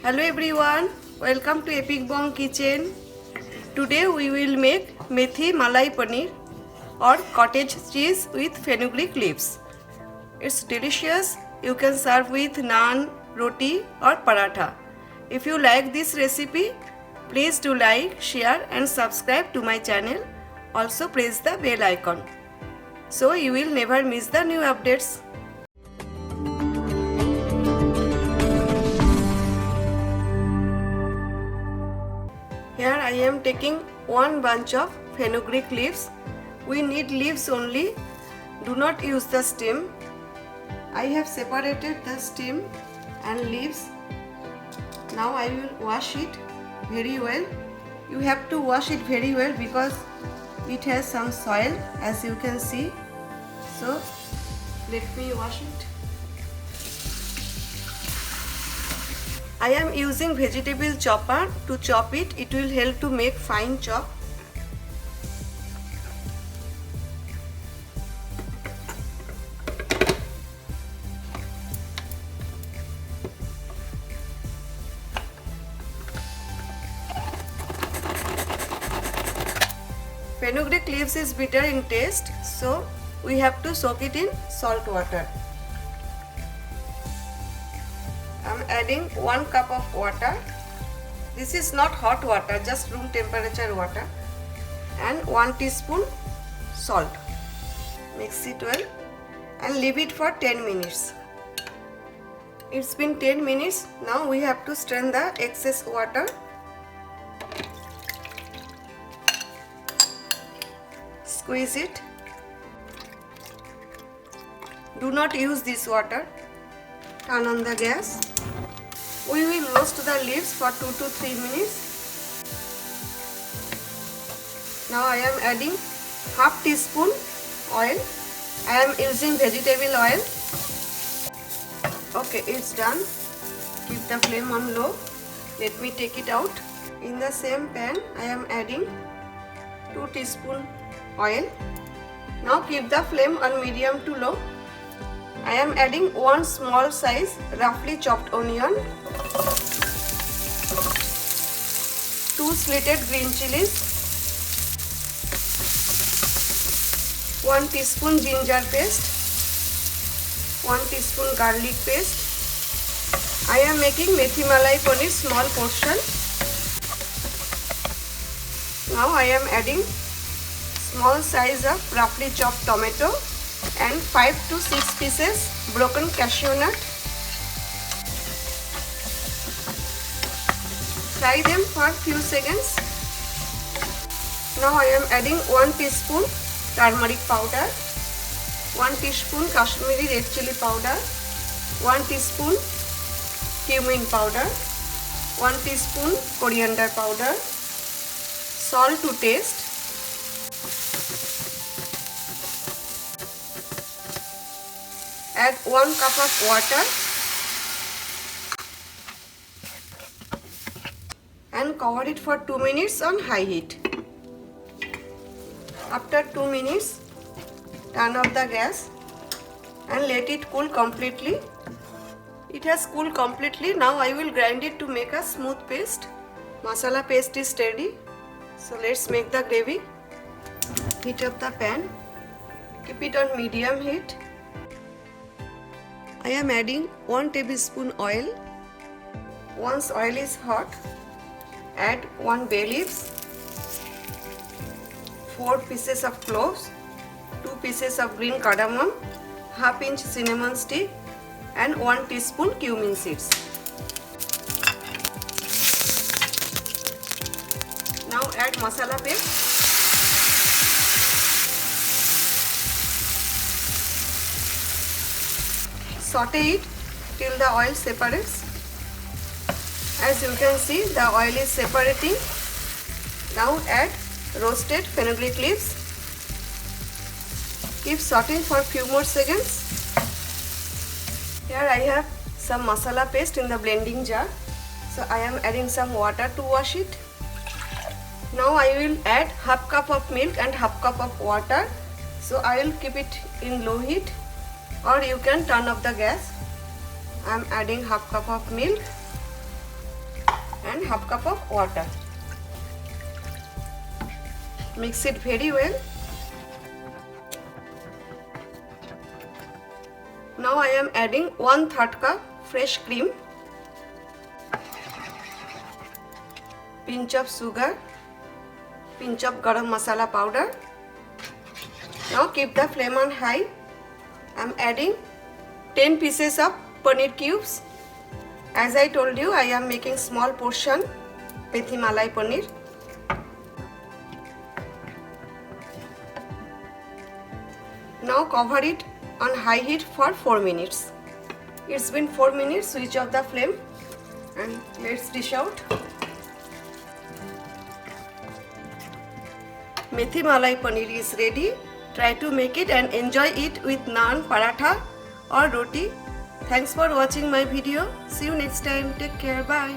Hello everyone, welcome to Epic Bomb Kitchen. Today we will make methi malai paneer or cottage cheese with fenugreek leaves. It's delicious. You can serve with naan, roti or paratha. If you like this recipe, please do like, share and subscribe to my channel. Also press the bell icon so you will never miss the new updates. Here I am taking one bunch of fenugreek leaves. We need leaves only. Do not use the stem. I have separated the stem and leaves. Now I will wash it very well. You have to wash it very well because it has some soil, as you can see. So let me wash it. I am using vegetable chopper to chop it. It will help to make fine chop. Fenugreek leaves is bitter in taste, so we have to soak it in salt water. I am adding 1 cup of water. This is not hot water, just room temperature water, and 1 teaspoon salt. Mix it well and leave it for 10 minutes. It's been 10 minutes. Now we have to strain the excess water. Squeeze it. Do not use this water. Turn on the gas. We will roast the leaves for 2 to 3 minutes. Now I am adding half teaspoon oil. I am using vegetable oil. Okay, it's done. Keep the flame on low. Let me take it out. In the same pan, I am adding 2 teaspoon oil. Now keep the flame on medium to low. I am adding 1 small size roughly chopped onion, 2 slitted green chilies, 1 teaspoon ginger paste, 1 teaspoon garlic paste. I am making methi malai paneer small portion. Now I am adding small size of roughly chopped tomato and 5 to 6 pieces broken cashew nut. Fry them for few seconds. Now I am adding 1 teaspoon turmeric powder, 1 teaspoon Kashmiri red chili powder, 1 teaspoon cumin powder, 1 teaspoon coriander powder, salt to taste. Add 1 cup of water and cover it for 2 minutes on high heat. After 2 minutes, turn off the gas and let it cool completely. It has cooled completely. Now I will grind it to make a smooth paste. Masala paste is ready. So let's make the gravy. Heat up the pan. Keep it on medium heat. I am adding 1 tablespoon oil. Once oil is hot, add 1 bay leaves, 4 pieces of cloves, 2 pieces of green cardamom, half inch cinnamon stick and 1 teaspoon cumin seeds. Now add masala paste. Saute it till the oil separates. As you can see, the oil is separating. Now add roasted fenugreek leaves. Keep sauteing for few more seconds. Here I have some masala paste in the blending jar. So I am adding some water to wash it. Now I will add half cup of milk and half cup of water. So I will keep it in low heat, or you can turn off the gas. I am adding half cup of milk and half cup of water. Mix it very well. Now I am adding 1/3 cup fresh cream, pinch of sugar, pinch of garam masala powder. Now keep the flame on high. I am adding 10 pieces of paneer cubes. As I told you, I am making small portion methi malai paneer. Now cover it on high heat for 4 minutes. It's been 4 minutes. Switch off the flame and let's dish out. Methi malai paneer is ready. Try to make it and enjoy it with naan, paratha or roti. Thanks for watching my video. See you next time. Take care. Bye.